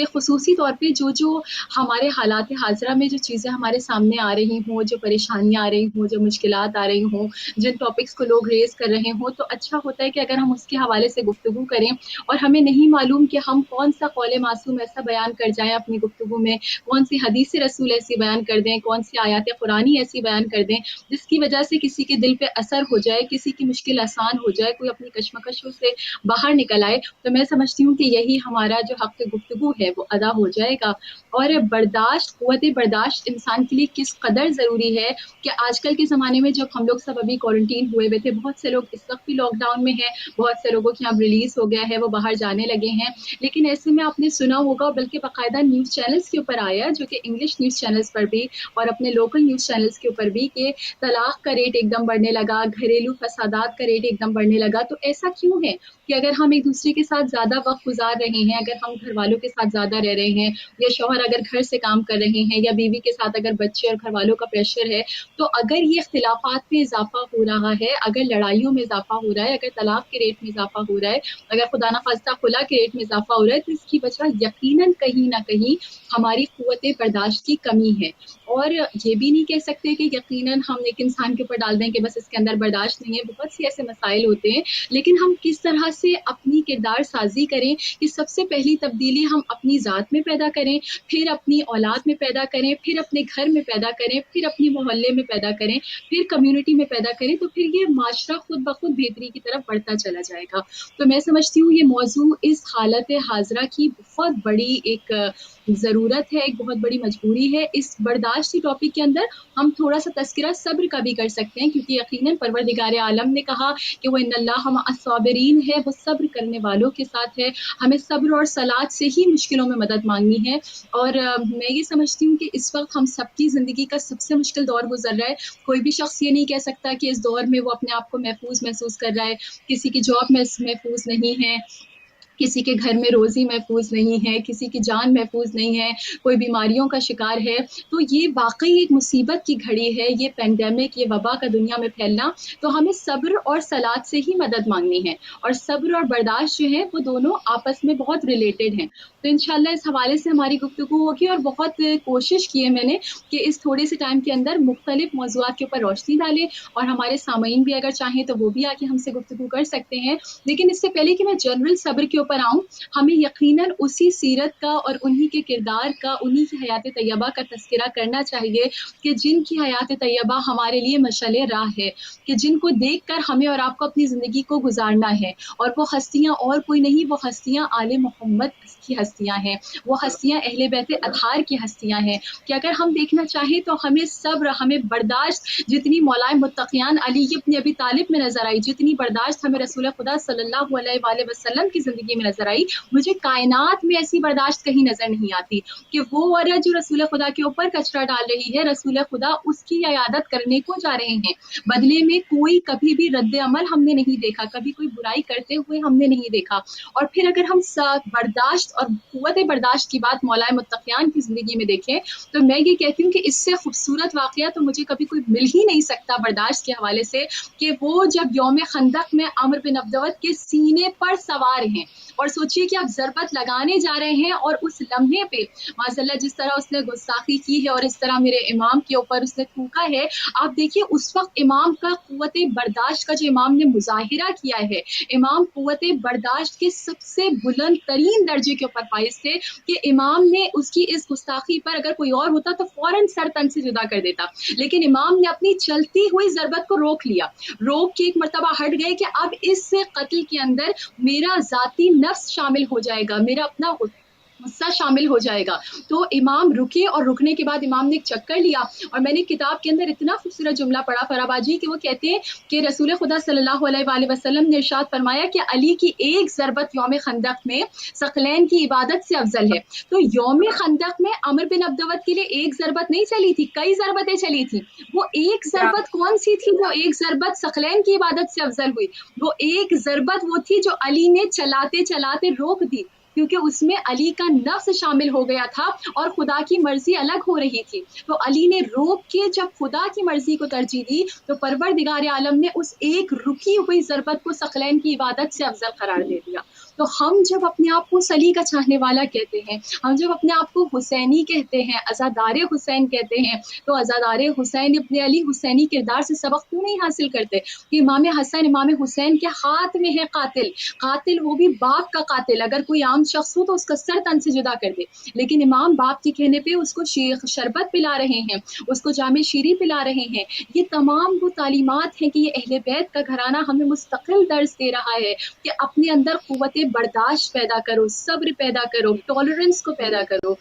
ख़ुसूसी तौर पे जो हमारे हालात हाज़िरा में जो चीज़ें हमारे सामने आ रही हों, जो परेशानियाँ आ रही हों, जो मुश्किलात आ रही हों, जिन टॉपिक्स को लोग रेज़ कर रहे हों, तो अच्छा होता है कि अगर हम उसके हवाले से गुफ्तगू करें और हमें नहीं मालूम कि हम कौन-सा कौले मासूम ऐसा बयान कर जाएँ अपनी गुफ्तगू में, कौन-सी हदीस रसूल ऐसी बयान कर दें, कौन-सी आयत कुरानी ऐसी बयान कर दें, जिसकी वजह से किसी के दिल पे असर हो जाए, किसी की मुश्किल आसान हो जाए, कोई अपनी कश्मकशों से बाहर निकल आए। तो मैं समझती हूँ कि यही हमारा जो हक़ गुफ्तगू है वो अदा हो जाएगा। और बर्दाश्त, क़ुव्वत बर्दाश्त इंसान के लिए किस कदर ज़रूरी है कि आजकल के ज़माने में जब हम लोग सब अभी क्वारंटीन हुए हुए थे, बहुत से लोग इस वक़्त भी लॉकडाउन में हैं, बहुत से लोगों के यहाँ रिलीज़ हो गया है, वो बाहर जाने लगे हैं। लेकिन ऐसे में आपने सुना होगा, बल्कि बाकायदा न्यूज़ चैनल्स के ऊपर आया, जो कि इंग्लिश न्यूज़ चैनल्स पर भी और अपने लोकल न्यूज़ चैनल्स के ऊपर भी, कि तलाक़ का रेट एकदम बढ़ने लगा, घरेलू फ़सादात का रेट एकदम बढ़ने लगा। तो ऐसा क्यों है कि अगर हम एक दूसरे के साथ ज़्यादा वक़्त गुज़ार रहे हैं, अगर हम घर वालों के साथ ज़्यादा रह रहे हैं, या शौहर अगर घर से काम कर रहे हैं, या बीवी के साथ अगर बच्चे और घर वालों का प्रेशर है, तो अगर ये इख्तिलाफ़ात में इज़ाफ़ा हो रहा है, अगर लड़ाइयों में इज़ाफ़ा हो रहा है, अगर तलाक़ के रेट में इज़ाफ़ा हो रहा है, अगर खुदा ना ख़ास्ता खुला के रेट में इज़ाफ़ा हो रहा है, तो इसकी वजह यकीनन कहीं न कहीं हमारी क़ुव्वत बर्दाश्त की कमी है। और ये भी नहीं कह सकते कि यकीनन हम एक इंसान के ऊपर डाल दें कि बस इसके अंदर बर्दाश्त नहीं है, बहुत से ऐसे मसाइल होते हैं। लेकिन हम किस तरह से अपनी किरदार साज़ी करें कि सबसे पहली तब्दीली हम अपनी ज़ात में पैदा करें, फिर अपनी औलाद में पैदा करें, फिर अपने घर में पैदा करें, फिर अपने मोहल्ले में पैदा करें, फिर कम्युनिटी में पैदा करें, तो फिर ये माशरा खुद ब खुद बेहतरी की तरफ बढ़ता चला जाएगा। तो मैं समझती हूँ ये मौज़ू इस हालत हाज़िरा की बहुत बड़ी एक ज़रूरत है, एक बहुत बड़ी मजबूरी है। इस बर्दाश्त की टॉपिक के अंदर हम थोड़ा-सा तज़किरा सब्र का भी कर सकते हैं, क्योंकि यकीनन परवरदिगार आलम ने कहा कि वो इन्नल्लाह मअस-साबिरीन है, वो सब्र करने वालों के साथ है। हमें सब्र और सलात से ही मुश्किलों में मदद मांगनी है। और मैं ये समझती हूँ कि इस वक्त हम सबकी ज़िंदगी का सबसे मुश्किल दौर गुजर रहा है। कोई भी शख्स ये नहीं कह सकता कि इस दौर में वो अपने आप को महफूज महसूस कर रहा है। किसी की जॉब महफूज नहीं है, किसी के घर में रोज़ी महफूज नहीं है, किसी की जान महफूज नहीं है, कोई बीमारियों का शिकार है। तो ये वाक़ई एक मुसीबत की घड़ी है, ये पैंडेमिक, ये वबा का दुनिया में फैलना। तो हमें सब्र और सलात से ही मदद मांगनी है, और सब्र और बर्दाश्त जो है वो दोनों आपस में बहुत रिलेटेड हैं। तो इंशाअल्लाह इस हवाले से हमारी गुफ्तगू होगी, और बहुत कोशिश की है मैंने कि इस थोड़े से टाइम के अंदर मुख्तलिफ मौज़ूआत के ऊपर रोशनी डालें, और हमारे सामईन भी अगर चाहें तो वो भी आके हमसे गुफ्तगू कर सकते हैं। लेकिन इससे पहले कि मैं जनरल सब्र के ऊपर आऊँ, हमें यकीनन उसी सीरत का और उन्हीं के किरदार का, उन्हीं की हयात तैयबा का तज़किरा करना चाहिए कि जिनकी हयात तैयबा हमारे लिए मशाले राह है, कि जिनको देखकर हमें और आपको अपनी ज़िंदगी को गुज़ारना है। और वो हस्तियाँ और कोई नहीं, वो हस्तियाँ आले मोहम्मद की हस्तियाँ हैं, वो हस्तियाँ अहले बैत अतहार की हस्तियाँ हैं, कि अगर हम देखना चाहें तो हमें सब्र, हमें बर्दाश्त जितनी मौलाए मुत्तक़ियान अली इब्न अबी तालिब में नज़र आई, जितनी बर्दाश्त हमें रसूल खुदा सल्लल्लाहु अलैहि वसल्लम की ज़िंदगी में नज़र आई, मुझे कायनात में ऐसी बर्दाश्त कहीं नज़र नहीं आती कि वो औरत जो रसूल खुदा के ऊपर कचरा डाल रही है, रसूल खुदा उसकी इयादत करने को जा रहे हैं। बदले में कोई कभी भी रद्द अमल हमने नहीं देखा, कभी कोई बुराई करते हुए हमने नहीं देखा। और फिर अगर हम बर्दाश्त और क़ुव्वत बर्दाश्त की बात मौलाए मुत्तक़ियान की ज़िंदगी में देखें, तो मैं ये कहती हूँ कि इससे खूबसूरत वाक़या तो मुझे कभी कोई मिल ही नहीं सकता बर्दाश्त के हवाले से, कि वो जब यौम खंदक में अम्र बिन अब्दवत के सीने पर सवार हैं, और सोचिए कि आप ज़रबत लगाने जा रहे हैं, और उस लम्हे पे माज़अल्लाह जिस तरह उसने गुस्ताखी की है और इस तरह मेरे इमाम के ऊपर उसने थूका है, आप देखिए उस वक्त इमाम का क़ुव्वत बर्दाश्त का जो इमाम ने मुज़ाहिरा किया है, इमाम क़ुव्वत बर्दाश्त के सबसे बुलंद तरीन दर्जे के ऊपर फाइज़ थे, कि इमाम ने उसकी इस गुस्ताखी पर, अगर कोई और होता तो फौरन सर तन से जुदा कर देता, लेकिन इमाम ने अपनी चलती हुई ज़रबत को रोक लिया, रोक के एक मर्तबा हट गए कि अब इस कत्ल के अंदर मेरा ज़ाती नफ्स शामिल हो जाएगा, मेरा अपना गुस्सा शामिल हो जाएगा। तो इमाम रुके, और रुकने के बाद इमाम ने एक चक्कर लिया, और मैंने किताब के अंदर इतना खूबसूरत जुमला पढ़ा फराबाजी, कि वो कहते हैं कि रसूल खुदा सल्लल्लाहु अलैहि वसल्लम ने इरशाद फरमाया कि अली की एक ज़रबत यौम खंदक में सकलैन की इबादत से अफजल है। तो यौम खंदक में अमर बिन अब्दवत के लिए एक ज़रबत नहीं चली थी, कई ज़रबतें चली थी। वो एक ज़रबत कौन सी थी? जो एक ज़रबत सकलैन की इबादत से अफजल हुई, वो एक ज़रबत वो थी जो अली ने चलाते चलाते रोक दी, क्योंकि उसमें अली का नफ्स शामिल हो गया था और खुदा की मर्जी अलग हो रही थी। तो अली ने रोक के जब खुदा की मर्जी को तरजीह दी, तो परवरदिगार आलम ने उस एक रुकी हुई ज़रबत को सकलैन की इबादत से अफजल करार दे दिया। تو ہم جب اپنے آپ کو علی کا چاہنے والا کہتے ہیں، ہم جب اپنے آپ کو حسینی کہتے ہیں، عزادار حسین کہتے ہیں، تو عزادار حسین اپنے علی حسینی کردار سے سبق کیوں نہیں حاصل کرتے کہ امام حسن امام حسین کے ہاتھ میں ہے قاتل، قاتل وہ بھی باپ کا قاتل، اگر کوئی عام شخص ہو تو اس کا سر تن سے جدا کر دے، لیکن امام باپ کے کہنے پہ اس کو شربت پلا رہے ہیں، اس کو جام شیری پلا رہے ہیں۔ یہ تمام وہ تعلیمات ہیں کہ یہ اہل بیت کا گھرانہ ہمیں مستقل درس دے رہا ہے کہ اپنے اندر قوت برداشت پیدا کرو، صبر پیدا کرو، ٹالرنس کو پیدا کرو۔